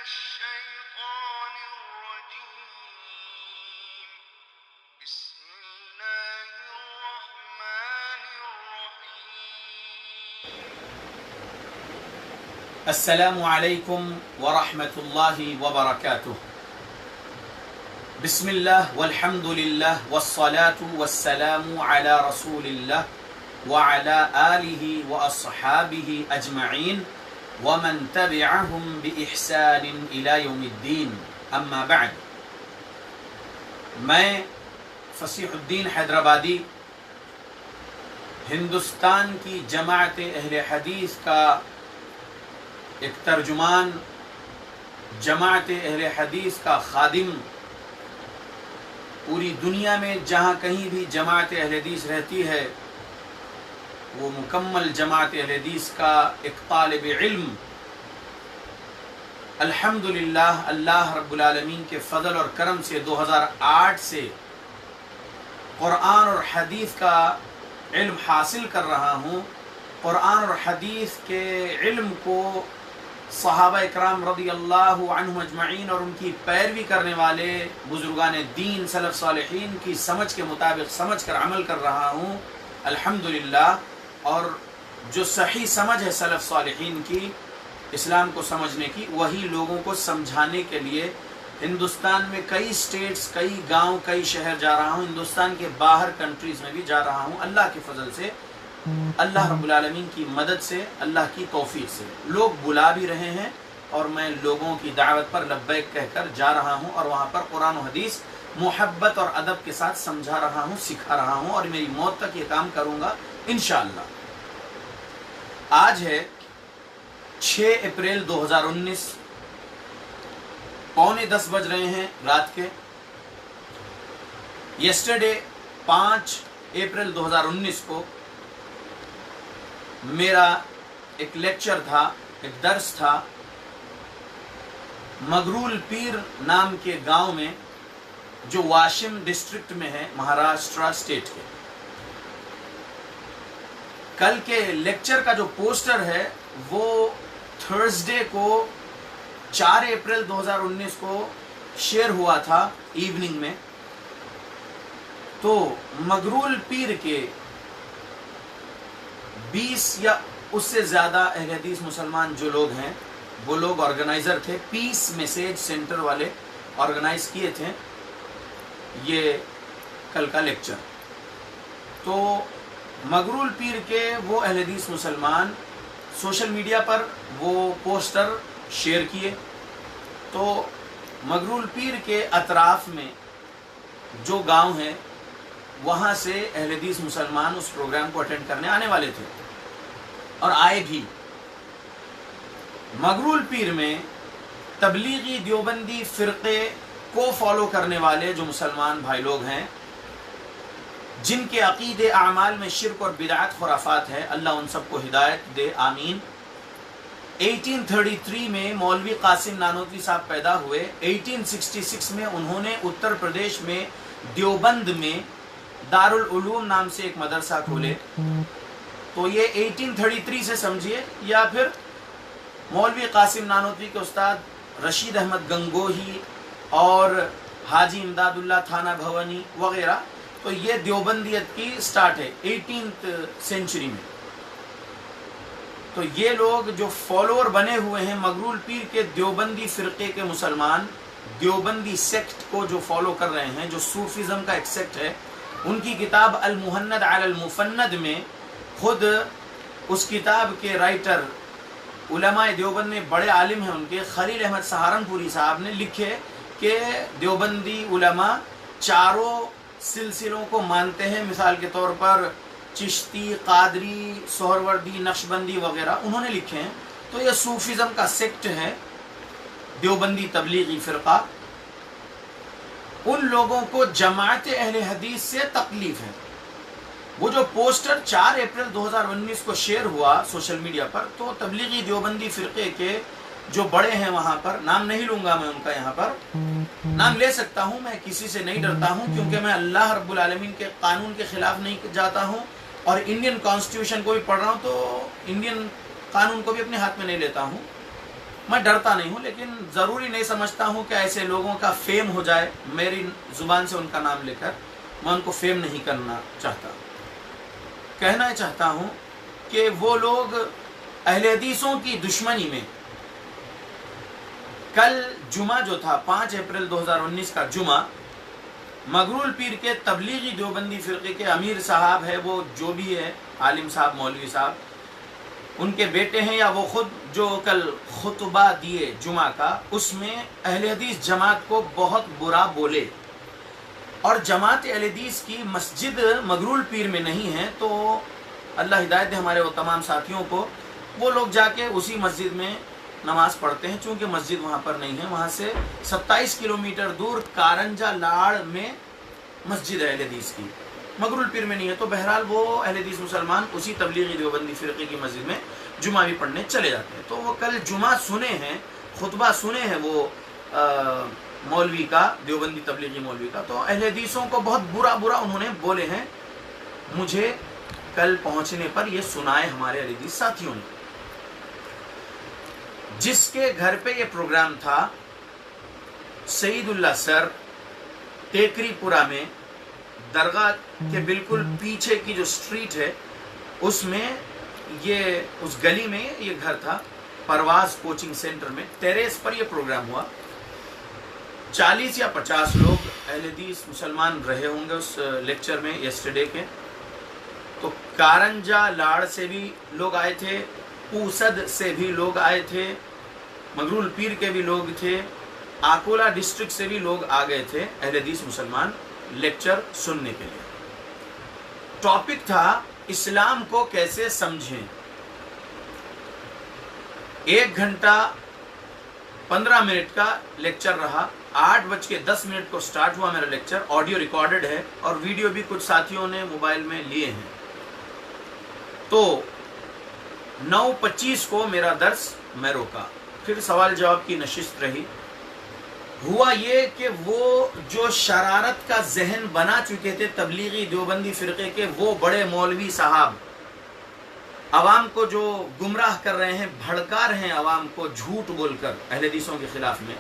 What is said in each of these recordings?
الشيطان الرجيم بسم الله الرحمن الرحيم السلام علیکم ورحمۃ اللہ وبرکاتہ۔ بسم اللہ والحمد للہ والصلاة والسلام علی رسول اللہ وعلی آلہ واصحابہ اجمعین ومن تبعہم بإحسان الی یوم الدین، اما بعد۔ میں فصیح الدین حیدرآبادی ہندوستان کی جماعت اہل حدیث کا ایک ترجمان، جماعت اہل حدیث کا خادم، پوری دنیا میں جہاں کہیں بھی جماعت اہل حدیث رہتی ہے وہ مکمل جماعت اہل حدیث کا ایک طالب علم، الحمدللہ اللہ رب العالمین کے فضل اور کرم سے 2008 سے قرآن اور حدیث کا علم حاصل کر رہا ہوں۔ قرآن اور حدیث کے علم کو صحابہ اکرام رضی اللہ عنہم اجمعین اور ان کی پیروی کرنے والے بزرگان دین سلف صالحین کی سمجھ کے مطابق سمجھ کر عمل کر رہا ہوں الحمدللہ۔ اور جو صحیح سمجھ ہے سلف صالحین کی، اسلام کو سمجھنے کی، وہی لوگوں کو سمجھانے کے لیے ہندوستان میں کئی سٹیٹس، کئی گاؤں، کئی شہر جا رہا ہوں، ہندوستان کے باہر کنٹریز میں بھی جا رہا ہوں، اللہ کے فضل سے، اللہ رب العالمین کی مدد سے، اللہ کی توفیق سے۔ لوگ بلا بھی رہے ہیں اور میں لوگوں کی دعوت پر لبیک کہہ کر جا رہا ہوں اور وہاں پر قرآن و حدیث محبت اور ادب کے ساتھ سمجھا رہا ہوں، سکھا رہا ہوں، اور میری موت تک یہ کام کروں گا انشاءاللہ۔ آج ہے 6 اپریل 2019، 9:45 بج رہے ہیں رات کے۔ یسٹرڈے 5 اپریل 2019 کو میرا ایک لیکچر تھا، ایک درس تھا مغرول پیر نام کے گاؤں میں، جو واشم ڈسٹرکٹ میں ہے، مہاراشٹرا اسٹیٹ کے۔ کل کے لیکچر کا جو پوسٹر ہے وہ تھرسڈے کو 4 اپریل 2019 کو شیئر ہوا تھا ایوننگ میں۔ تو مغرول پیر کے 20 یا اس سے زیادہ اہل حدیث مسلمان جو لوگ ہیں، وہ لوگ آرگنائزر تھے، پیس میسیج سینٹر والے آرگنائز کیے تھے یہ کل کا لیکچر۔ تو مغرول پیر کے وہ اہل حدیث مسلمان سوشل میڈیا پر وہ پوسٹر شیئر کیے، تو مغرول پیر کے اطراف میں جو گاؤں ہیں وہاں سے اہل حدیث مسلمان اس پروگرام کو اٹینڈ کرنے آنے والے تھے اور آئے بھی۔ مغرول پیر میں تبلیغی دیوبندی فرقے کو فالو کرنے والے جو مسلمان بھائی لوگ ہیں، جن کے عقیدے اعمال میں شرک اور بدعت خرافات ہے، اللہ ان سب کو ہدایت دے، آمین۔ 1833 میں مولوی قاسم نانوتوی صاحب پیدا ہوئے۔ 1866 میں انہوں نے اتر پردیش میں دیوبند میں دارالعلوم نام سے ایک مدرسہ کھولے۔ تو یہ 1833 سے سمجھیے، یا پھر مولوی قاسم نانوتوی کے استاد رشید احمد گنگوہی اور حاجی امداد اللہ تھانہ بھوانی وغیرہ، تو یہ دیوبندیت کی سٹارٹ ہے 18th سینچری میں۔ تو یہ لوگ جو فالوور بنے ہوئے ہیں مغرول پیر کے دیوبندی فرقے کے مسلمان، دیوبندی سیکٹ کو جو فالو کر رہے ہیں، جو صوفیزم کا ایک سیکٹ ہے، ان کی کتاب المہند علی المفند میں خود اس کتاب کے رائٹر علماء دیوبند میں بڑے عالم ہیں ان کے، خلیل احمد سہارنپوری صاحب نے لکھے کہ دیوبندی علماء چاروں سلسلوں کو مانتے ہیں، مثال کے طور پر چشتی، قادری، سہروردی، نقشبندی وغیرہ انہوں نے لکھے ہیں۔ تو یہ صوفیزم کا سیکٹ ہے، دیوبندی تبلیغی فرقہ۔ ان لوگوں کو جماعت اہل حدیث سے تکلیف ہے۔ وہ جو پوسٹر 4 اپریل 2019 کو شیئر ہوا سوشل میڈیا پر، تو تبلیغی دیوبندی فرقے کے جو بڑے ہیں وہاں پر، نام نہیں لوں گا میں ان کا، یہاں پر نام لے سکتا ہوں، میں کسی سے نہیں ڈرتا ہوں، کیونکہ میں اللہ رب العالمین کے قانون کے خلاف نہیں جاتا ہوں، اور انڈین کانسٹیٹیوشن کو بھی پڑھ رہا ہوں تو انڈین قانون کو بھی اپنے ہاتھ میں نہیں لیتا ہوں۔ मैं डरता नहीं हूँ, लेकिन ज़रूरी नहीं समझता हूँ कि ऐसे लोगों का फेम हो जाए मेरी ज़ुबान से उनका नाम लेकर। मैं उनको फेम नहीं करना चाहता। कहना चाहता हूँ कि वो लोग अहले हदीसों की दुश्मनी में, कल जुमा जो था 5 अप्रैल 2019 का जुमा, मगरूल पीर के तबलीगी देवबंदी फ़िरक़े के अमीर साहब है, वो जो भी है आलिम साहब, मौलवी साहब, उनके बेटे हैं या वो खुद जो कल खुतबा दिए जुमा का, उसमें अहले हदीस जमात को बहुत बुरा बोले। और जमात अहले हदीस की मस्जिद मगरूल पीर में नहीं है, तो अल्लाह हिदायत दे हमारे वो तमाम साथियों को, वो लोग जाके उसी मस्जिद में नमाज पढ़ते हैं। चूँकि मस्जिद वहाँ पर नहीं है, वहाँ से 27 किलोमीटर दूर कारंजा लाड़ में मस्जिद है अहले हदीस की, मगरूल पीर में नहीं है। तो बहरहाल वो अहले हदीस मुसलमान उसी तबलीगी देवबंदी फ़िरक़े की मस्जिद में जुमा भी पढ़ने चले जाते हैं। तो वो कल जुमा सुने हैं, खुतबा सुने हैं वो मौलवी का, देवबंदी तबलीगी मौलवी का, तो अहले हदीसों को बहुत बुरा उन्होंने बोले हैं। मुझे कल पहुंचने पर ये सुनाए हमारे अहले हदीस साथियों ने। जिसके घर पे ये प्रोग्राम था, सईदुल्लाह सर, टेकरीपुरा में, दरगाह के बिल्कुल पीछे की जो स्ट्रीट है उसमें, ये उस गली में ये घर था, परवाज कोचिंग सेंटर में, टेरेस पर ये प्रोग्राम हुआ। 40 या 50 लोग अहले हदीस मुसलमान रहे होंगे उस लेक्चर में यस्टरडे के। तो कारंजा लाड़ से भी लोग आए थे, पूसद से भी लोग आए थे, मगरूल पीर के भी लोग थे, आकोला डिस्ट्रिक्ट से भी लोग आ गए थे अहले हदीस मुसलमान लेक्चर सुनने के लिए। टॉपिक था इस्लाम को कैसे समझें। 1 घंटा 15 मिनट का लेक्चर रहा। 8:10 को स्टार्ट हुआ मेरा लेक्चर। ऑडियो रिकॉर्डेड है और वीडियो भी कुछ साथियों ने मोबाइल में लिए हैं। तो 9:25 को मेरा दर्स मैं रोका, फिर सवाल जवाब की नशिस्त रही। हुआ ये कि वो जो शरारत का जहन बना चुके थे तबलीगी देवबंदी फ़िरक़े के वो बड़े मौलवी साहब, अवाम को जो गुमराह कर रहे हैं, भड़का रहे हैं अवाम को झूठ बोलकर अहले हदीसों के खिलाफ में,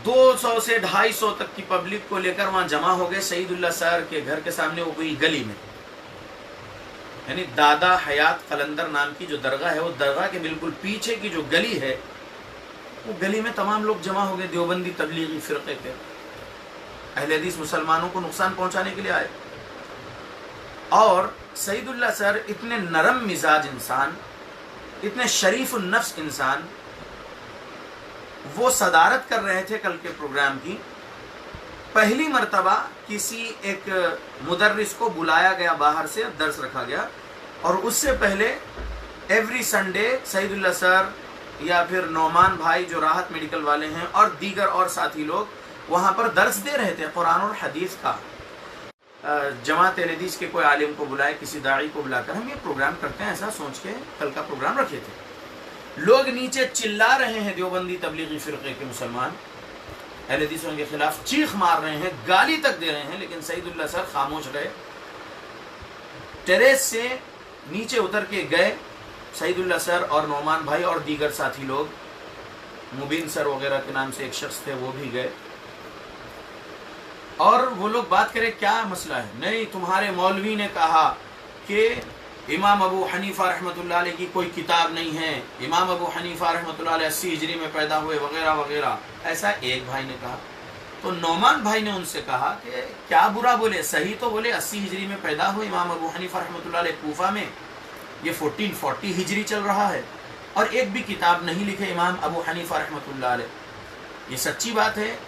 200 से 250 तक की पब्लिक को लेकर वहां जमा हो गए सईदुल्लाह सर के घर के सामने, वो कोई गली में, यानी दादा हयात कलंदर नाम की जो दरगाह है, वो दरगाह के बिल्कुल पीछे की जो गली है, वो गली में तमाम लोग जमा हो गए देवबंदी तबलीगी फ़िरक़े के। अहले हदीस मुसलमानों को नुकसान पहुंचाने के लिए आए। और सईदुल्लाह सर इतने नरम मिजाज इंसान, इतने शरीफ नफ्स इंसान, वो सदारत कर रहे थे कल के प्रोग्राम की। पहली मर्तबा किसी एक मुदर्रिस को बुलाया गया, बाहर से दर्स रखा गया, और उससे पहले एवरी संडे सईदुल्लाह सर या फिर नौमान भाई जो राहत मेडिकल वाले हैं और दीगर और साथी लोग वहाँ पर दर्स दे रहे थे कुरान और हदीस का। जमात अहले हदीस के कोई आलिम को बुलाए, किसी दाई को बुलाकर हम ये प्रोग्राम करते हैं, ऐसा सोच के कल का प्रोग्राम रखे थे। लोग नीचे चिल्ला रहे हैं, देवबंदी तबलीगी फ़िरक़े के मुसलमान अहले हदीसों के खिलाफ चीख मार रहे हैं, गाली तक दे रहे हैं, लेकिन सईदुल्लाह सर खामोश रहे। टेरेस से नीचे उतर के गए सईदुल्लाह सर और नौमान भाई और दीगर साथी लोग, मुबीन सर वगैरह के नाम से एक शख्स थे, वो भी गए। और वो लोग बात करें क्या मसला है। नहीं, तुम्हारे मौलवी ने कहा कि इमाम अबू हनीफा रहमतुल्लाह अलैह की कोई किताब नहीं है, इमाम अबू हनीफा रहमतुल्लाह अलैह 80 हिजरी में पैदा हुए वगैरह वगैरह, ऐसा एक भाई ने कहा। तो नौमान भाई ने उनसे कहा कि क्या बुरा बोले, सही तो बोले, 80 हिजरी में पैदा हुए इमाम अबू हनीफा रहमतुल्लाह अलैह कूफा में, ये 1440 हिजरी चल रहा है, और एक भी किताब नहीं लिखे इमाम अबू हनीफा रहमतुल्लाह अलैह। ये सच्ची बात है।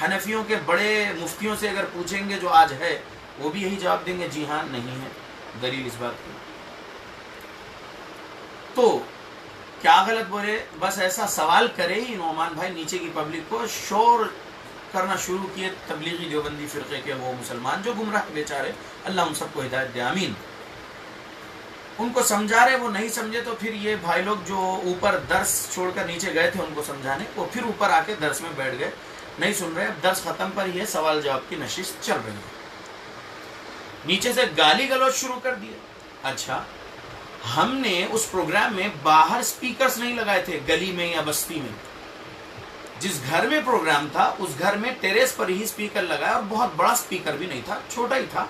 हनफियों के बड़े मुफ्तियों से अगर पूछेंगे जो आज है, वो भी यही जवाब देंगे, जी हाँ, नहीं है दलील इस बात की। तो क्या गलत बोले, बस ऐसा सवाल करे ही नौमान भाई नीचे की पब्लिक को शोर करना शुरू किए तबलीगी देवबंदी फ़िरक़े के वो मुसलमान जो गुमराह बेचारे, अल्लाह उन सबको हिदायत दे, आमीन। उनको समझा रहे, वो नहीं समझे, तो फिर ये भाई लोग जो ऊपर दर्स छोड़कर नीचे गए थे उनको समझाने, वो फिर ऊपर आके दर्स में बैठ गए, नहीं सुन रहे। अब दर्स खत्म पर ये सवाल जवाब की नशिस्त चल रही है। नीचे से गाली गलौज शुरू कर दिए। अच्छा, ہم نے اس پروگرام میں باہر سپیکرز نہیں لگائے تھے گلی میں یا بستی میں. جس گھر میں پروگرام تھا اس گھر میں ٹیریس پر ہی سپیکر لگایا, اور بہت بڑا سپیکر بھی نہیں تھا, چھوٹا ہی تھا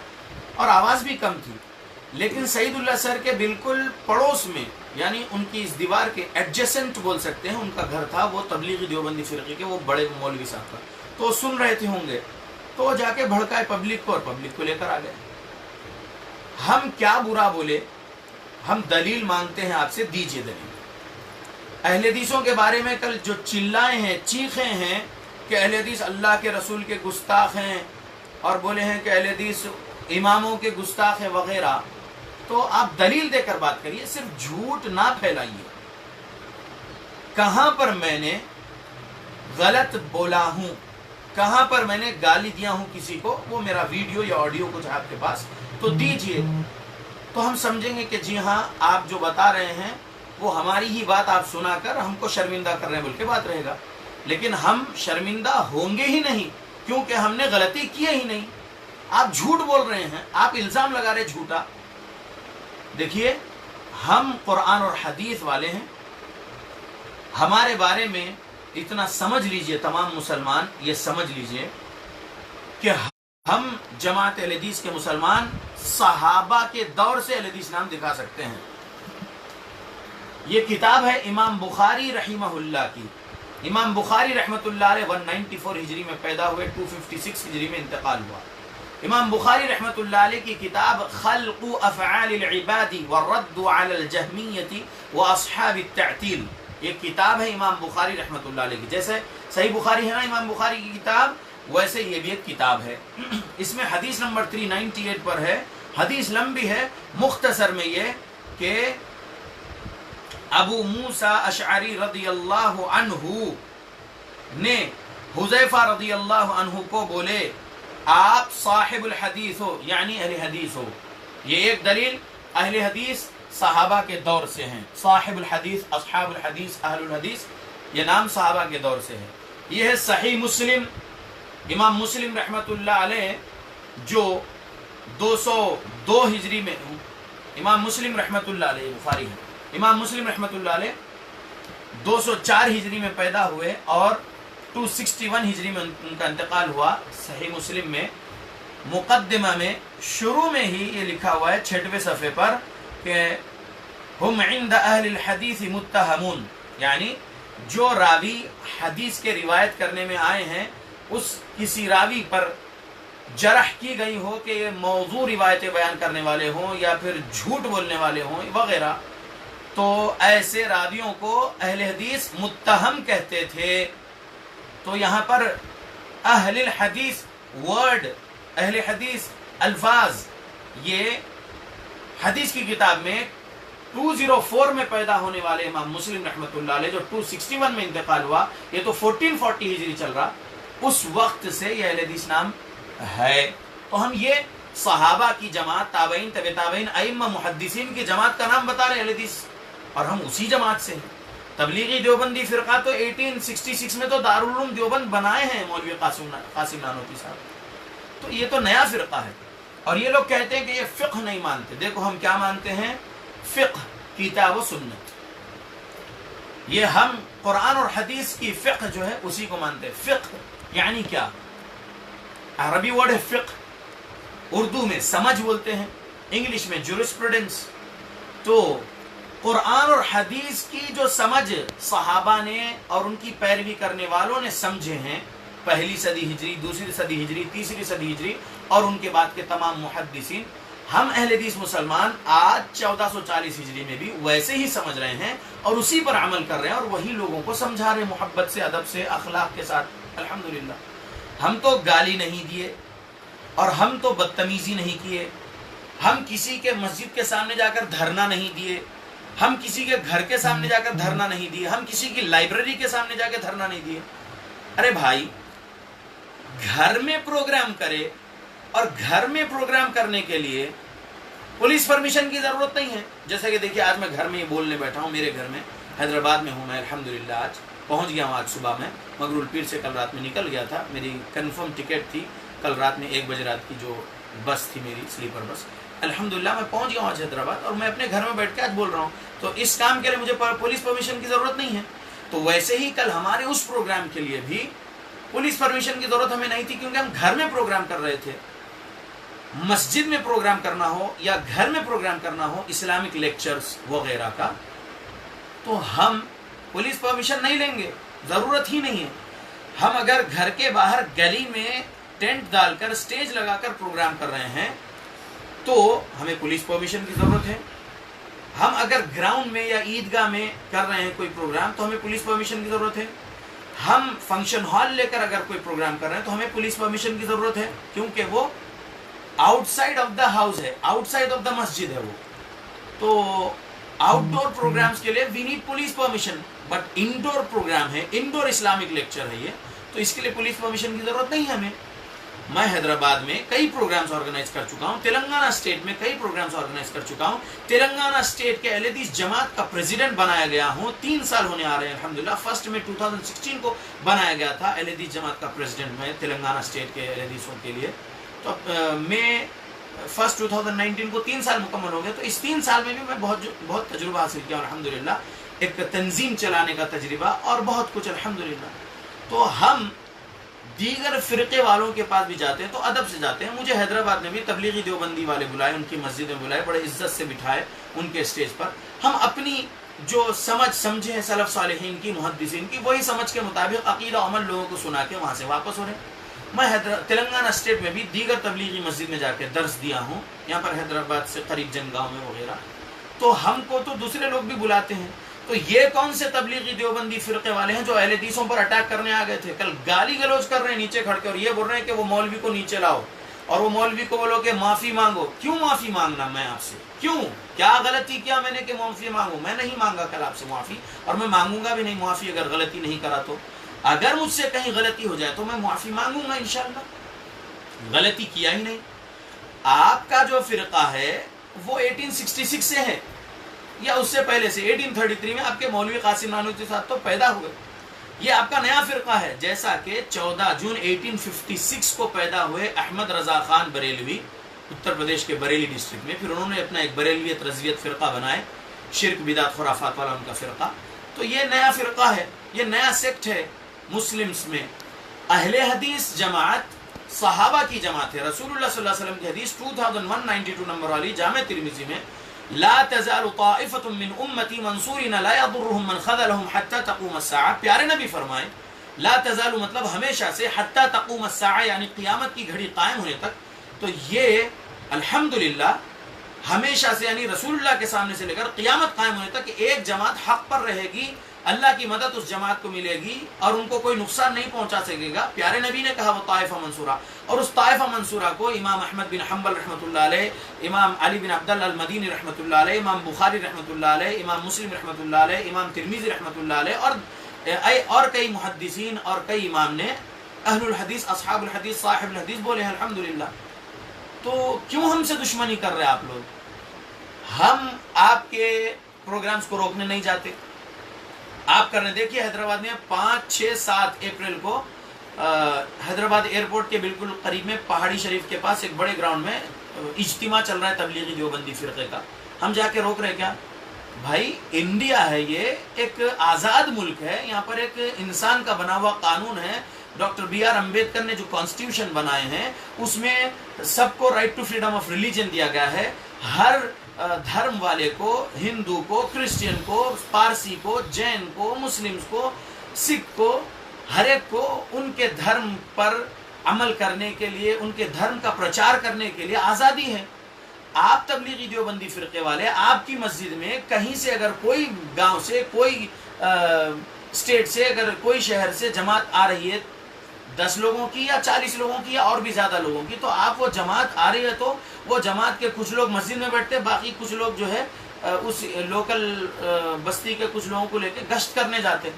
اور آواز بھی کم تھی. لیکن سعید اللہ سر کے بالکل پڑوس میں, یعنی ان کی اس دیوار کے ایڈجسنٹ بول سکتے ہیں, ان کا گھر تھا. وہ تبلیغی دیوبندی فرقے کے وہ بڑے مولوی صاحب کا, تو وہ سن رہے تھے ہوں گے, تو وہ جا کے بھڑکائے پبلک کو اور پبلک کو لے کر آ گئے. ہم کیا برا بولے, ہم دلیل مانگتے ہیں آپ سے, دیجئے دلیل. اہل حدیثوں کے بارے میں کل جو چلائے ہیں, چیخے ہیں کہ اہل حدیث اللہ کے رسول کے گستاخ ہیں, اور بولے ہیں کہ اہل حدیث اماموں کے گستاخ ہیں وغیرہ, تو آپ دلیل دے کر بات کریے, صرف جھوٹ نہ پھیلائیے. کہاں پر میں نے غلط بولا ہوں, کہاں پر میں نے گالی دیا ہوں کسی کو, وہ میرا ویڈیو یا آڈیو کچھ آپ کے پاس تو دیجئے, تو ہم سمجھیں گے کہ جی ہاں آپ جو بتا رہے ہیں وہ ہماری ہی بات آپ سنا کر ہم کو شرمندہ کر رہے ہیں بول کے بات رہے گا. لیکن ہم شرمندہ ہوں گے ہی نہیں, کیونکہ ہم نے غلطی کی ہی نہیں. آپ جھوٹ بول رہے ہیں, آپ الزام لگا رہے جھوٹا. دیکھیے, ہم قرآن اور حدیث والے ہیں, ہمارے بارے میں اتنا سمجھ لیجئے, تمام مسلمان یہ سمجھ لیجئے کہ ہم جماعت اہل حدیث کے مسلمان صحابہ کے دور سے اہل حدیث نام دکھا سکتے ہیں. یہ کتاب ہے امام بخاری رحمہ اللہ کی. امام بخاری رحمۃ اللہ علیہ 194 ہجری میں پیدا ہوئے, 256 ہجری میں انتقال ہوا. امام بخاری رحمۃ اللہ علیہ کی کتاب خلق افعال العباد والرد على الجہمیۃ واصحاب التعطیل, یہ کتاب ہے امام بخاری رحمۃ اللہ علیہ کی. جیسے صحیح بخاری ہے نا امام بخاری کی کتاب, ویسے یہ بھی ایک کتاب ہے. اس میں حدیث نمبر 398 پر ہے, حدیث لمبی ہے. مختصر میں یہ کہ ابو موسیٰ اشعری رضی اللہ عنہ نے حذیفہ رضی اللہ عنہ کو بولے آپ صاحب الحدیث ہو, یعنی اہل حدیث ہو. یہ ایک دلیل, اہل حدیث صحابہ کے دور سے ہیں. صاحب الحدیث, اصحاب الحدیث, اہل الحدیث, یہ نام صحابہ کے دور سے ہے. یہ ہے صحیح مسلم, امام مسلم رحمۃ اللہ علیہ جو 202 ہجری میں, امام مسلم رحمۃ اللہ علیہ بخاری ہے, امام مسلم رحمۃ اللہ علیہ 204 ہجری میں پیدا ہوئے اور 261 ہجری میں ان کا انتقال ہوا. صحیح مسلم میں مقدمہ میں شروع میں ہی یہ لکھا ہوا ہے 6ویں صفحے پر کہ ہم عند اہل الحدیث متہمون, یعنی جو راوی حدیث کے روایت کرنے میں آئے ہیں اس کسی راوی پر جرح کی گئی ہو کہ یہ موضوع روایتیں بیان کرنے والے ہوں یا پھر جھوٹ بولنے والے ہوں وغیرہ, تو ایسے راویوں کو اہل حدیث متہم کہتے تھے. تو یہاں پر اہل الحدیث ورڈ, اہل حدیث الفاظ, یہ حدیث کی کتاب میں 204 میں پیدا ہونے والے امام مسلم رحمۃ اللہ علیہ جو 261 میں انتقال ہوا, یہ تو 1440 ہجری چل رہا, اس وقت سے یہ اہل حدیث نام ہے. تو ہم یہ صحابہ کی جماعت, تابعین, تبع تابعین, ائمہ محدثین کی جماعت کا نام بتا رہے اہل حدیث, اور ہم اسی جماعت سے ہیں. تبلیغی دیوبندی فرقہ تو 1866 میں تو دارالعلوم دیوبند بنائے ہیں مولوی قاسم نانوتوی صاحب, تو یہ تو نیا فرقہ ہے. اور یہ لوگ کہتے ہیں کہ یہ فقہ نہیں مانتے. دیکھو ہم کیا مانتے ہیں, فقہ کتاب و سنت. یہ ہم قرآن اور حدیث کی فقہ جو ہے اسی کو مانتے ہیں. فقہ یعنی کیا, عربی ورڈ ہے فقہ, اردو میں سمجھ بولتے ہیں, انگلش میں جورسپروڈنس. تو قرآن اور حدیث کی جو سمجھ صحابہ نے اور ان کی پیروی کرنے والوں نے سمجھے ہیں, پہلی صدی ہجری, دوسری صدی ہجری, تیسری صدی ہجری, اور ان کے بعد کے تمام محدثین, ہم اہل حدیث مسلمان آج 1440 ہجری میں بھی ویسے ہی سمجھ رہے ہیں اور اسی پر عمل کر رہے ہیں, اور وہی لوگوں کو سمجھا رہے ہیں محبت سے, ادب سے, اخلاق کے ساتھ. الحمدللہ ہم تو گالی نہیں دیے اور ہم تو بدتمیزی نہیں کیے, ہم کسی کے مسجد کے سامنے جا کر دھرنا نہیں دیے, ہم کسی کے گھر کے سامنے جا کر دھرنا نہیں دیے, ہم کسی کی لائبریری کے سامنے جا کے دھرنا نہیں دیے. ارے بھائی, گھر میں پروگرام کرے, اور گھر میں پروگرام کرنے کے لیے پولیس پرمیشن کی ضرورت نہیں ہے. جیسے کہ دیکھیے آج میں گھر میں یہ بولنے بیٹھا ہوں, میرے گھر میں حیدرآباد میں ہوں میں, الحمدللہ آج پہنچ گیا ہوں. آج صبح میں مغرول پیر سے کل رات میں نکل گیا تھا, میری کنفرم ٹکٹ تھی کل رات میں 1 بجے رات کی جو بس تھی میری سلیپر بس, अल्हम्दुलिल्लाह मैं पहुंच गया आज हैदराबाद और मैं अपने घर में बैठ के आज बोल रहा हूँ। तो इस काम के लिए मुझे पुलिस परमिशन की ज़रूरत नहीं है। तो वैसे ही कल हमारे उस प्रोग्राम के लिए भी पुलिस परमिशन की ज़रूरत हमें नहीं थी, क्योंकि हम घर में प्रोग्राम कर रहे थे। मस्जिद में प्रोग्राम करना हो या घर में प्रोग्राम करना हो इस्लामिक लेक्चर्स वगैरह का, तो हम पुलिस परमिशन नहीं लेंगे, ज़रूरत ही नहीं है। हम अगर घर के बाहर गली में टेंट डालकर स्टेज लगाकर प्रोग्राम कर रहे हैं तो हमें पुलिस परमिशन की ज़रूरत है। हम अगर ग्राउंड में या ईदगाह में कर रहे हैं कोई प्रोग्राम तो हमें पुलिस परमिशन की ज़रूरत है। हम फंक्शन हॉल लेकर अगर कोई प्रोग्राम कर रहे हैं तो हमें पुलिस परमिशन की ज़रूरत है, क्योंकि वो आउटसाइड ऑफ द हाउस है, आउटसाइड ऑफ द मस्जिद है वो। तो आउटडोर प्रोग्राम्स के लिए we need police permission, but indoor programme है, इंडोर इस्लामिक लेक्चर है ये, तो इसके लिए पुलिस परमिशन की ज़रूरत नहीं है हमें। मैं हैदराबाद में कई प्रोग्राम्स ऑर्गेनाइज कर चुका हूँ, तेलंगाना स्टेट में कई प्रोग्राम्स ऑर्गेनाइज कर चुका हूँ। तेलंगाना स्टेट के अहले हदीस जमात का प्रेसिडेंट बनाया गया हूँ, 3 साल होने आ रहे हैं अल्हम्दुलिल्लाह। फर्स्ट में 2016 को बनाया गया था अहले हदीस जमात का प्रेसिडेंट में तेलंगाना स्टेट के अहले हदीसों के लिए। तो मैं फर्स्ट 2019 को 3 साल मुकम्मल हो गए। तो इस 3 साल में भी मैं बहुत तजुर्बा हासिल किया अल्हम्दुलिल्लाह, एक तंजीम चलाने का तजर्बा और बहुत कुछ अल्हम्दुलिल्लाह। तो हम दीगर फ़िरक़े वालों के पास भी जाते हैं तो अदब से जाते हैं। मुझे हैदराबाद में भी तबलीगी देवबंदी वाले बुलाए, उनकी मस्जिद में बुलाए, बड़े इज्जत से बिठाए उनके स्टेज पर। हम अपनी जो समझे हैं सलफ़ सालिहीन की, मुहद्दिसीन की, वही समझ के मुताबिक अक़ीदा अमल लोगों को सुना के वहाँ से वापस हो रहे हैं। मैं तेलंगाना स्टेट में भी दीगर तबलीगी मस्जिद में जाकर दर्स दिया हूँ, यहाँ पर हैदराबाद से करीब जनगांव में वगैरह। तो हमको तो दूसरे लोग भी बुलाते हैं। तो ये कौन से तबलीगी देवबंदी फ़िरक़े वाले हैं जो अहले हदीसों पर अटैक करने आ गए थे? कल गाली गलौज कर रहे हैं नीचे खड़ के और ये बोल रहे हैं कि वो मौलवी को नीचे लाओ और वो मौलवी को बोलो कि माफ़ी मांगो। क्यों माफ़ी मांगना मैं आपसे? क्यों? क्या गलती किया मैंने कि माफ़ी मांगू? मैं नहीं मांगा कल आपसे माफ़ी, और मैं मांगूंगा भी नहीं माफ़ी अगर गलती नहीं करा तो। अगर मुझसे कहीं गलती हो जाए तो मैं माफ़ी मांगूंगा इंशाअल्लाह। गलती किया ही नहीं। आपका जो फ़िरक़ा है वो 1866 से है या उससे पहले से, 1833 में आपके मौलवी कासिम नानूतवी साहब तो पैदा हुए। ये आपका नया फ़िरक़ा है, जैसा कि 14 जून 1856 को पैदा हुए अहमद रज़ा ख़ान बरेलवी उत्तर प्रदेश के बरेली डिस्ट्रिक्ट में। फिर उन्होंने अपना एक बरेलवियत रज़वियत फ़िरक़ा बनाए, शिरक बिदात खुराफात वाला उनका फ़िरक़ा। तो ये नया फ़िरक़ा है, ये नया सेक्ट है मुस्लिम्स में। अहले हदीस जमात सहाबा की जमात है। रसूलुल्लाह सल्लल्लाहु अलैहि वसल्लम की हदीस 2192 नंबर वाली जामे तिरमिज़ी में, ला तज़ालु ताइफ़तुम मिन उम्मती मंसूरिन ला यदुर्रुहुम मन ख़ज़लहुम हत्ता तक़ूम अस्साअह। प्यारे नबी फरमाए ला तज़ालु मतलब हमेशा से, हत्ता तक़ूम अस्साअह यानी क़यामत की घड़ी कायम होने तक। तो ये अल्हम्दुलिल्लाह हमेशा से यानी रसूलुल्लाह के सामने से लेकर क़यामत कायम होने तक एक जमात हक़ पर रहेगी, अल्लाह की मदद उस जमात को मिलेगी और उनको कोई नुकसान नहीं पहुंचा सकेगा। प्यारे नबी ने कहा वो ताइफ़ा मंसूरा, और उस ताइफ़ा मंसूरा को इमाम अहमद बिन हम्बल रहमतुल्लाह अलैह, इमाम अली बिन अब्दुल्लाह अल मदीनी रहमतुल्लाह अलैह, इमाम बुखारी रहमतुल्लाह अलैह, इमाम मुस्लिम रहमतुल्लाह अलैह, इमाम तिरमिज़ी रहमतुल्लाह अलैह और कई मुहद्दिसीन और कई इमाम ने अहलुल हदीस, अस्हाबुल हदीस, साहिबुल हदीस बोले हैं अल्हम्दुलिल्लाह। तो क्यों हमसे दुश्मनी कर रहे हैं आप लोग? हम आपके प्रोग्राम्स को रोकने नहीं जाते, आप करने। देखिए हैदराबाद में 5, 6, 7 अप्रैल को हैदराबाद एयरपोर्ट के बिल्कुल करीब में पहाड़ी शरीफ के पास एक बड़े ग्राउंड में इज्तिमा चल रहा है तबलीगी देवबंदी फ़िरक़े का। हम जाके रोक रहे क्या? भाई इंडिया है, ये एक आज़ाद मुल्क है, यहाँ पर एक इंसान का बना हुआ कानून है। Doctor B.R. अम्बेडकर ने जो कॉन्स्टिट्यूशन बनाए हैं उसमें सबको right to freedom of religion दिया गया है। हर धर्म वाले को, हिंदू को, क्रिश्चियन को, पारसी को, जैन को, मुस्लिम्स को, सिख को, हर एक को उनके धर्म पर अमल करने के लिए, उनके धर्म का प्रचार करने के लिए आज़ादी है। आप तबलीगी देवबंदी फ़िरक़े वाले, आपकी मस्जिद में कहीं से अगर कोई गांव से, कोई स्टेट से, अगर कोई शहर से जमात आ रही है 10 लोगों की या 40 लोगों की या और भी ज़्यादा लोगों की, तो आप वो जमात आ रही है तो वो जमात के कुछ लोग मस्जिद में बैठते, बाकी कुछ लोग जो है उस लोकल बस्ती के कुछ लोगों को लेकर गश्त करने जाते।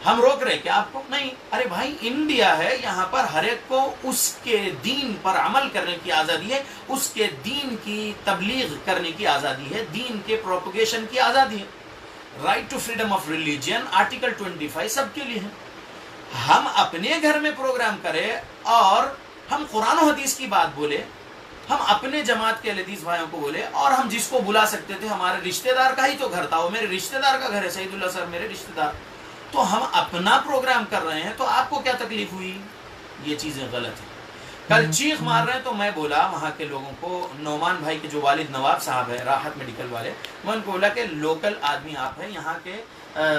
हम रोक रहे क्या आपको? नहीं। अरे भाई इंडिया है, यहाँ पर हर एक को उसके दीन पर अमल करने की आज़ादी है, उसके दीन की तबलीग करने की आज़ादी है, दीन के प्रोपगेशन की आज़ादी है। Right to freedom of religion article 25 सबके लिए है। हम अपने घर में प्रोग्राम करें और हम कुरान और हदीस की बात बोले, ہم اپنے جماعت کے اہل حدیث بھائیوں کو بولے اور ہم جس کو بلا سکتے تھے ہمارے رشتہ دار کا ہی تو گھر تھا، وہ میرے رشتہ دار کا گھر ہے، سعید اللہ سر میرے رشتہ دار، تو ہم اپنا پروگرام کر رہے ہیں تو آپ کو کیا تکلیف ہوئی؟ یہ چیزیں غلط ہیں۔ کل چیخ مار رہے ہیں تو میں بولا وہاں کے لوگوں کو، نعمان بھائی کے جو والد نواب صاحب ہے راحت میڈیکل والے، میں ان کو بولا کہ لوکل آدمی آپ ہیں، یہاں کے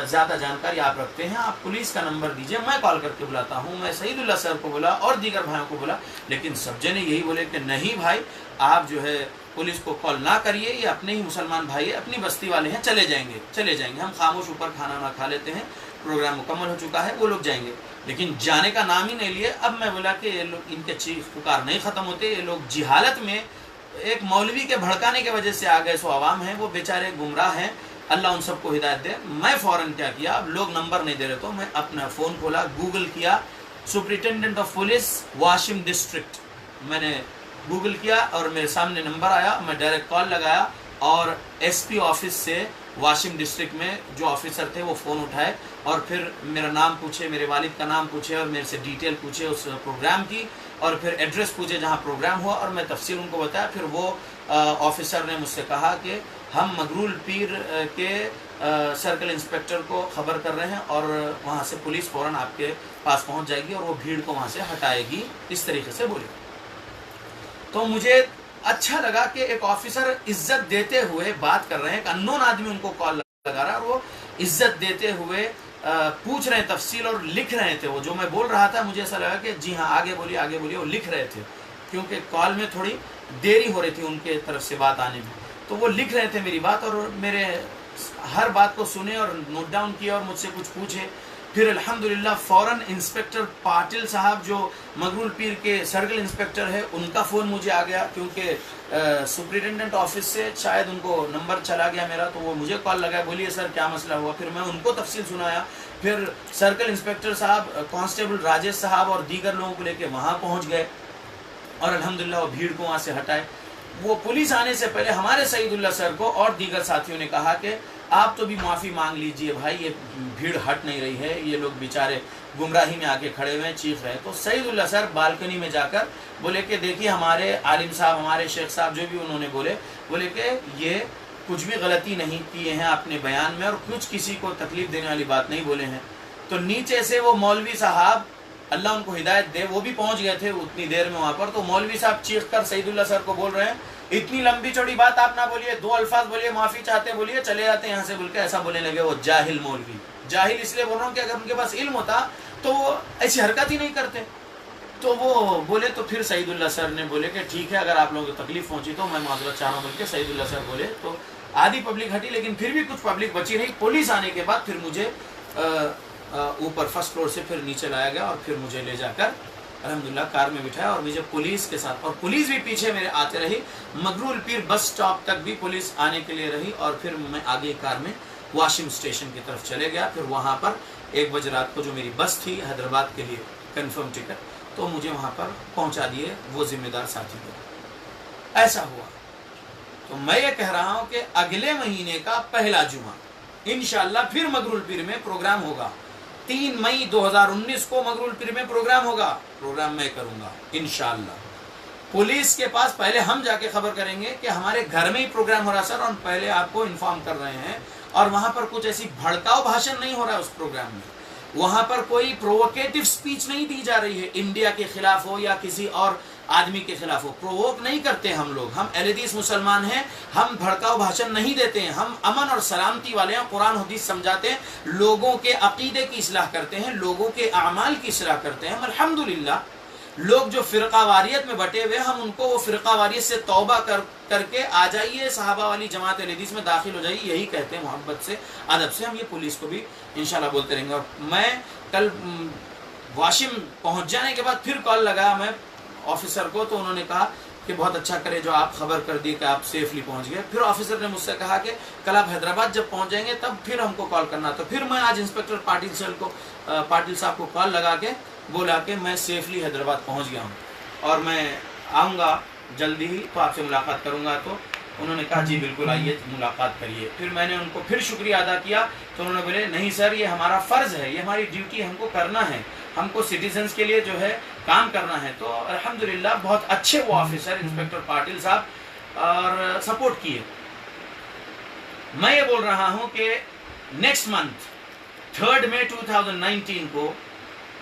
زیادہ جانکاری آپ رکھتے ہیں، آپ پولیس کا نمبر دیجئے، میں کال کر کے بلاتا ہوں۔ میں سعید اللہ سر کو بولا اور دیگر بھائیوں کو بولا، لیکن سب جنے یہی بولے کہ نہیں بھائی آپ جو ہے پولیس کو کال نہ کریے، یہ اپنے ہی مسلمان بھائی ہیں، اپنی بستی والے ہیں، چلے جائیں گے، ہم خاموش اوپر کھانا نہ کھا لیتے ہیں، پروگرام مکمل ہو چکا ہے، وہ لوگ جائیں گے۔ لیکن جانے کا نام ہی نہیں لیے۔ اب میں بولا کہ یہ لوگ، ان کے چیخ پکار نہیں ختم ہوتے، یہ لوگ جہالت میں ایک مولوی کے بھڑکانے کی وجہ سے آ گئے، سو عوام ہیں وہ بیچارے گمراہ ہیں، اللہ ان سب کو ہدایت دے۔ میں فوراً کیا کیا، اب لوگ نمبر نہیں دے رہے تو میں اپنا فون کھولا، گوگل کیا superintendent of police Washim district, میں نے گوگل کیا اور میرے سامنے نمبر آیا، میں ڈائریکٹ کال لگایا اور ایس پی آفس سے واشم ڈسٹرکٹ میں جو آفیسر تھے وہ فون اٹھائے اور پھر میرا نام پوچھے، میرے والد کا نام پوچھے اور میرے سے ڈیٹیل پوچھے اس پروگرام کی، اور پھر ایڈریس پوچھے جہاں پروگرام ہوا، اور میں تفصیل ان کو بتایا۔ پھر وہ آفیسر نے مجھ سے کہا کہ ہم مغرول پیر کے سرکل انسپیکٹر کو خبر کر رہے ہیں اور وہاں سے پولیس فوراً آپ کے پاس پہنچ جائے گی اور وہ بھیڑ کو وہاں سے ہٹائے گی، اس طریقے سے بولے۔ تو مجھے اچھا لگا کہ ایک آفیسر عزت دیتے ہوئے بات کر رہے ہیں، ایک انون آدمی ان کو کال لگا رہا ہے اور وہ عزت دیتے ہوئے پوچھ رہے ہیں تفصیل اور لکھ رہے تھے۔ وہ جو میں بول رہا تھا مجھے ایسا لگا کہ جی ہاں آگے بولیے، وہ لکھ رہے تھے کیونکہ کال میں تھوڑی دیری ہو رہی تھی ان کے طرف سے بات آنے میں، تو وہ لکھ رہے تھے میری بات اور میرے ہر بات کو سنے اور نوٹ ڈاؤن کیا اور مجھ سے کچھ پوچھے۔ پھر الحمدللہ فوراً انسپیکٹر پاٹل صاحب جو مغرول پیر کے سرکل انسپیکٹر ہے ان کا فون مجھے آ گیا، کیونکہ سپرنٹینڈنٹ آفس سے شاید ان کو نمبر چلا گیا میرا، تو وہ مجھے کال لگایا، بولیے سر کیا مسئلہ ہوا۔ پھر میں ان کو تفصیل سنایا، پھر سرکل انسپیکٹر صاحب، کانسٹیبل راجیش صاحب اور دیگر لوگوں کو لے کے وہاں پہنچ گئے اور الحمدللہ وہ بھیڑ کو وہاں سے ہٹائے۔ وہ پولیس آنے سے پہلے ہمارے سعید اللہ سر کو اور دیگر ساتھیوں نے کہا کہ آپ تو بھی معافی مانگ لیجئے بھائی، یہ بھیڑ ہٹ نہیں رہی ہے، یہ لوگ بیچارے گمراہی میں آ کے کھڑے ہوئے چیخ رہے۔ تو سعید اللہ سر بالکنی میں جا کر بولے کہ دیکھیے ہمارے عالم صاحب، ہمارے شیخ صاحب جو بھی انہوں نے بولے کہ یہ کچھ بھی غلطی نہیں کیے ہیں اپنے بیان میں اور کچھ کسی کو تکلیف دینے والی بات نہیں بولے ہیں۔ تو نیچے سے وہ مولوی صاحب، اللہ ان کو ہدایت دے، وہ بھی پہنچ گئے تھے اتنی دیر میں وہاں پر، تو مولوی صاحب چیخ کر سعید اللہ سر کو بول رہے ہیں اتنی لمبی چوڑی بات آپ نہ بولیے، 2 الفاظ بولیے، معافی چاہتے بولیے، چلے جاتے ہیں یہاں سے، بول کے ایسا بولنے لگے۔ وہ جاہل مولوی، جاہل اس لیے بول رہا ہوں کہ اگر ان کے پاس علم ہوتا تو وہ ایسی حرکت ہی نہیں کرتے۔ تو وہ بولے، تو پھر سعید اللہ سر نے بولے کہ ٹھیک ہے اگر آپ لوگوں کو تکلیف پہنچی تو میں معذرت چاہ رہا ہوں، بول کے سعید اللہ سر بولے۔ تو آدھی پبلک ہٹی لیکن پھر بھی کچھ پبلک بچی رہی۔ پولیس آنے کے بعد پھر مجھے اوپر فرسٹ فلور سے پھر نیچے لایا گیا اور پھر مجھے لے جا کر الحمدللہ کار میں بٹھایا اور مجھے پولیس کے ساتھ، اور پولیس بھی پیچھے میرے آتے رہی، مغرول پیر بس سٹاپ تک بھی پولیس آنے کے لیے رہی، اور پھر میں آگے کار میں واشم اسٹیشن کی طرف چلے گیا۔ پھر وہاں پر 1 بجے رات کو جو میری بس تھی حیدرآباد کے لیے کنفرم ٹکٹ، تو مجھے وہاں پر پہنچا دیے وہ ذمہ دار ساتھی کو۔ ایسا ہوا۔ تو میں یہ کہہ رہا ہوں کہ اگلے مہینے کا پہلا جمعہ انشاءاللہ پھر مغرول پیر میں پروگرام ہوگا۔ 3 مئی 2019 کو مغرول پیر میں پروگرام ہوگا، پروگرام میں کروں گا انشاءاللہ۔ پولیس کے پاس پہلے ہم جا کے خبر کریں گے کہ ہمارے گھر میں ہی پروگرام ہو رہا سر، اور پہلے آپ کو انفارم کر رہے ہیں، اور وہاں پر کچھ ایسی بھڑکاؤ بھاشن نہیں ہو رہا ہے اس پروگرام میں، وہاں پر کوئی پرووکیٹو سپیچ نہیں دی جا رہی ہے انڈیا کے خلاف ہو یا کسی اور آدمی کے خلاف ہو۔ پرووک نہیں کرتے ہم لوگ، ہم اہل حدیث مسلمان ہیں، ہم بھڑکاؤ بھاشن نہیں دیتے ہیں، ہم امن اور سلامتی والے ہیں، قرآن حدیث سمجھاتے ہیں، لوگوں کے عقیدے کی اصلاح کرتے ہیں، لوگوں کے اعمال کی اصلاح کرتے ہیں۔ الحمدللہ لوگ جو فرقہ واریت میں بٹے ہوئے، ہم ان کو وہ فرقہ واریت سے توبہ کر کے آ جائیے، صحابہ والی جماعت اہل حدیث میں داخل ہو جائیے، یہی کہتے ہیں محبت سے، ادب سے۔ ہم یہ پولیس کو بھی انشاءاللہ بولتے رہیں گے۔ اور میں کل واشم پہنچ جانے کے بعد پھر کال لگایا میں آفیسر کو، تو انہوں نے کہا کہ بہت اچھا کرے جو آپ خبر کر دی کہ آپ سیفلی پہنچ گئے۔ پھر آفیسر نے مجھ سے کہا کہ کل آپ حیدرآباد جب پہنچ جائیں گے تب پھر ہم کو کال کرنا۔ تو پھر میں آج انسپیکٹر پاٹل صاحب کو کال لگا کے بولا کہ میں سیفلی حیدرآباد پہنچ گیا ہوں اور میں آؤں گا جلدی ہی، تو آپ سے ملاقات کروں گا۔ تو انہوں نے کہا جی بالکل آئیے ملاقات کریے۔ پھر میں نے ان کو پھر شکریہ ادا کیا، تو انہوں نے بولے نہیں سر یہ ہمارا فرض ہے، یہ ہماری ڈیوٹی ہم کو کرنا ہے، हमको सिटीजन्स के लिए जो है काम करना है। तो अल्हम्दुलिल्लाह बहुत अच्छे वो ऑफिसर इंस्पेक्टर पाटिल साहब और सपोर्ट किए। मैं ये बोल रहा हूं कि नेक्स्ट मंथ 3 मई 2019 को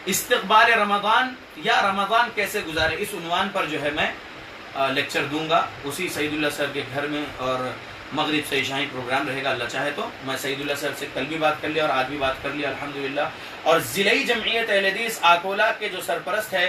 इस्तकबाल रमज़ान या रमज़ान कैसे गुजारे इस उन्वान पर जो है मैं लेक्चर दूंगा उसी सईदुल्लाह सर के घर में, और मगरिब से इशाई प्रोग्राम रहेगा अल्लाह चाहे तो। मैं सईदुल्लाह सर से कल भी बात कर लिया और आज भी बात कर लिया अल्हम्दुलिल्लाह। और ज़िलई जमईयत अहले हदीस आकोला के जो सरपरस्त है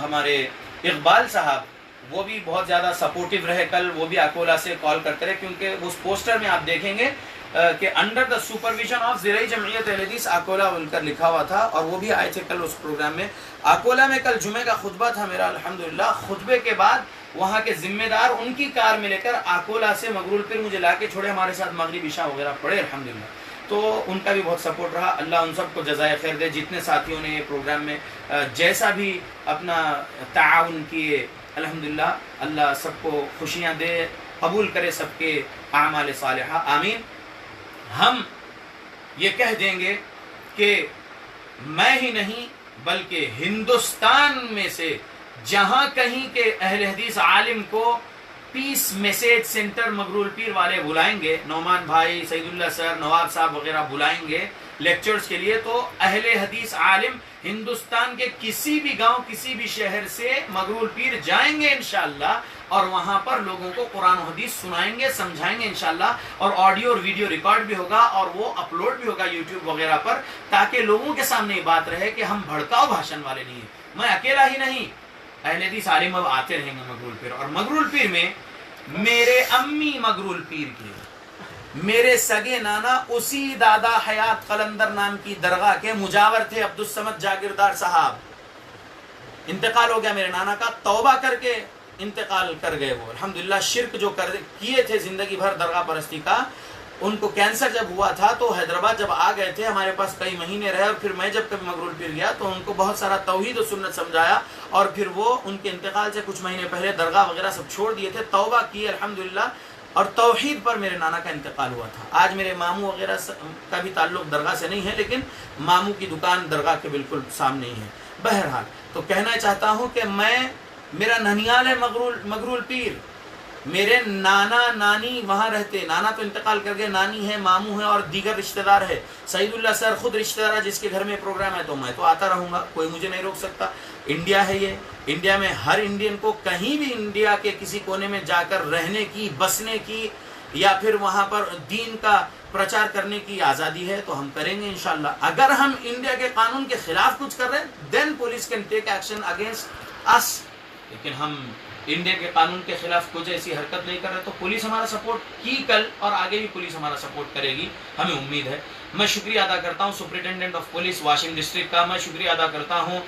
हमारे इकबाल साहब, वो भी बहुत ज़्यादा सपोर्टिव रहे। कल वो भी आकोला से कॉल करते रहे, क्योंकि उस पोस्टर में आप देखेंगे कि अंडर द सुपरविजन ऑफ ज़िलई जमईयत अहले हदीस आकोला उनका लिखा हुआ था, और वो भी आए थे कल उस प्रोग्राम में। आकोला में कल जुमे का खुतबा था मेरा अल्हम्दुलिल्लाह। खुतबे के बाद वहाँ के जिम्मेदार उनकी कार में लेकर आकोला से मगरूल पीर मुझे लाके छोड़े, हमारे साथ मगरिब इशा वगैरह पढ़े अल्हम्दुलिल्लाह। तो उनका भी बहुत सपोर्ट रहा। अल्लाह उन सबको जज़ाए खैर दे, जितने साथियों ने ये प्रोग्राम में जैसा भी अपना ताउन किए अल्हम्दुलिल्लाह। अल्लाह सबको खुशियाँ दे, कबूल करे सबके आमाल सालिहा, आमीन। हम ये कह देंगे कि मैं ही नहीं बल्कि हिंदुस्तान में से जहां कहीं के अहले हदीस आलिम को पीस मैसेज सेंटर मगरूल पीर वाले बुलाएंगे, नौमान भाई, सईदुल्लाह सर, नवाब साहब वगैरह बुलाएंगे लेक्चर्स के लिए, तो अहले हदीस आलिम हिंदुस्तान के किसी भी गांव किसी भी शहर से मगरूल पीर जाएंगे इंशाअल्लाह, और वहां पर लोगों को कुरान और हदीस सुनाएंगे, समझाएंगे इंशाअल्लाह। और ऑडियो और वीडियो रिकॉर्ड भी होगा और वो अपलोड भी होगा यूट्यूब वगैरह पर, ताकि लोगों के सामने ये बात रहे कि हम भड़काऊ भाषण वाले नहीं है। मैं अकेला ही नहीं, अहले हदीस आलिम अब आते रहेंगे मगरूल पीर। और मगरूल पीर में मेरे अम्मी मगरूल पीर के मेरे सगे नाना उसी दादा हयात कलंदर नाम की दरगाह के मुजावर थे अब्दुल समद जागीरदार साहब। इंतकाल हो गया मेरे नाना का, तौबा करके इंतकाल कर गए वो अल्हम्दुलिल्लाह। शिर्क जो किए थे जिंदगी भर दरगाह परस्ती का, उनको कैंसर जब हुआ था तो हैदराबाद जब आ गए थे, हमारे पास कई महीने रहे, और फिर मैं जब कभी मगरूल पीर गया तो उनको बहुत सारा तौहीद और सुन्नत समझाया, और फिर वो उनके इंतकाल से कुछ महीने पहले दरगाह वगैरह सब छोड़ दिए थे, तौबा की अल्हम्दुलिल्लाह, और तौहीद पर मेरे नाना का इंतकाल हुआ था। आज मेरे मामू वगैरह का भी ताल्लुक दरगाह से नहीं है, लेकिन मामू की दुकान दरगाह के बिल्कुल सामने ही है। बहरहाल तो कहना चाहता हूँ कि मेरा ननियाल है मगरूल पीर, मेरे नाना नानी वहाँ रहते, नाना तो इंतकाल कर गए, नानी है, मामू है और दीगर रिश्तेदार है। सईदुल्लाह सर खुद रिश्तेदार है जिसके घर में प्रोग्राम है, तो मैं तो आता रहूँगा, कोई मुझे नहीं रोक सकता। इंडिया है ये, इंडिया में हर इंडियन को कहीं भी इंडिया के किसी कोने में जाकर रहने की, बसने की, या फिर वहाँ पर दीन का प्रचार करने की आज़ादी है, तो हम करेंगे इंशाअल्लाह। अगर हम इंडिया के कानून के खिलाफ कुछ कर रहे हैं, then police can take action against us, लेकिन हम इंडिया के कानून के खिलाफ कुछ ऐसी हरकत नहीं कर रहे, तो पुलिस हमारा सपोर्ट की कल, और आगे भी पुलिस हमारा सपोर्ट करेगी, हमें उम्मीद है। मैं शुक्रिया अदा करता हूँ superintendent of police washing district का, मैं शुक्रिया अदा करता हूँ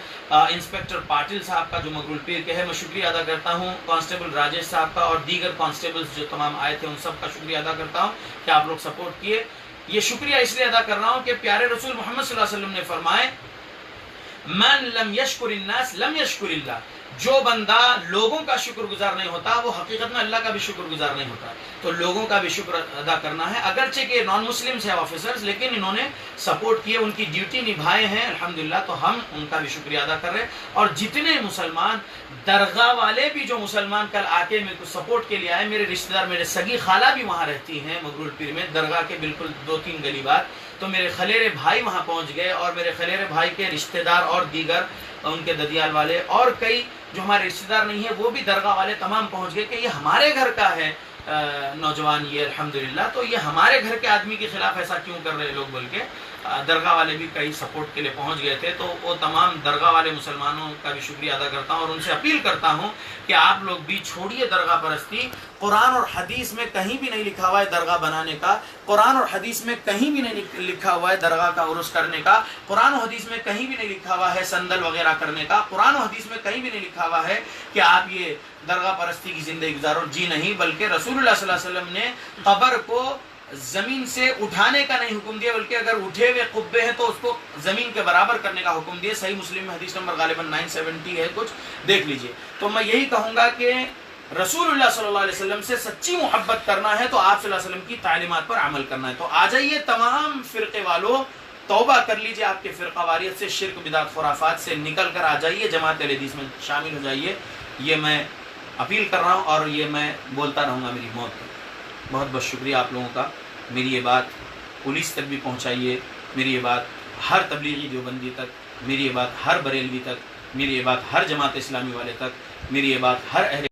इंस्पेक्टर पाटिल साहब का जो मगरूल पीर के है, मैं शुक्रिया अदा करता हूँ कांस्टेबल राजेश साहब का, और दीगर कांस्टेबल्स जो तमाम आए थे उन सब का शुक्रिया अदा करता हूँ कि आप लोग सपोर्ट किए। ये शुक्रिया इसलिए अदा कर रहा हूँ कि प्यारे रसूल मोहम्मद सल्लल्लाहु अलैहि वसल्लम ने फरमाए, मन लम यशकुरिन्नास लम यशकुरिल्लाह, जो बंदा लोगों का शुक्रगुजार नहीं होता वो हकीकत में अल्लाह का भी शुक्रगुजार नहीं होता। तो लोगों का भी शुक्र अदा करना है, अगरचे कि नॉन मुस्लिम्स है ऑफिसर्स, लेकिन इन्होंने सपोर्ट किए, उनकी ड्यूटी निभाए हैं अल्हम्दुलिल्लाह, तो हम उनका भी शुक्रिया अदा कर रहे हैं। और जितने मुसलमान दरगाह वाले भी जो मुसलमान कल आके मेरे को सपोर्ट के लिए आए, मेरे रिश्तेदार, मेरे सगी खाला भी वहाँ रहती हैं मगरूल पीर में, दरगाह के बिल्कुल 2-3 गली बाद, तो मेरे खलेरे भाई वहाँ पहुँच गए, और मेरे खलेरे भाई के रिश्तेदार और दीगर उनके ददियाल वाले और कई जो हमारे रिश्तेदार नहीं है वो भी दरगाह वाले तमाम पहुँच गए कि ये हमारे घर का है नौजवान ये अल्हम्दुलिल्लाह, तो ये हमारे घर के आदमी के खिलाफ ऐसा क्यों कर रहे लोग, बोल के दरगाह वाले भी कई सपोर्ट के लिए पहुंच गए थे। तो वो तमाम दरगाह वाले मुसलमानों का भी शुक्रिया अदा करता हूं, और उनसे अपील करता हूं कि आप लोग भी छोड़िए दरगाह परस्ती। कुरान और हदीस में कहीं भी नहीं लिखा हुआ है दरगाह बनाने का, कुरान और हदीस में कहीं भी नहीं लिखा हुआ है दरगाह का उर्स करने का, कुरान और हदीस में कहीं भी नहीं लिखा हुआ है संदल वगैरह करने का, कुरान और हदीस में कहीं भी नहीं लिखा हुआ है कि आप ये दरगाह परस्ती की जिंदगी गुजारो। जी नहीं, बल्कि रसूलुल्लाह सल्लल्लाहु अलैहि वसल्लम ने कब्र को जमीन से उठाने का नहीं हुक्म दिया, बल्कि अगर उठे हुए कुब्बे हैं तो उसको जमीन के बराबर करने का हुक्म दिया। सही मुस्लिम में हदीस नंबर गालिबन 970 है, कुछ देख लीजिए। तो मैं यही कहूंगा कि रसूलुल्लाह सल्लल्लाहु अलैहि वसल्लम से सच्ची मोहब्बत करना है तो आप सल्लल्लाहु अलैहि वसल्लम की तालीमात पर अमल करना है। तो आ जाइए तमाम फिरके वालों, توبہ کر لیجئے آپ کے فرقہ واریت سے، شرک بدعت خرافات سے نکل کر آ جائیے، جماعت اہل حدیث میں شامل ہو جائیے. یہ میں اپیل کر رہا ہوں اور یہ میں بولتا رہوں گا میری موت تک. بہت بہت شکریہ آپ لوگوں کا. میری یہ بات پولیس تک بھی پہنچائیے، میری یہ بات ہر تبلیغی دیوبندی تک، میری یہ بات ہر بریلوی تک، میری یہ بات ہر جماعت اسلامی والے تک، میری یہ بات ہر اہل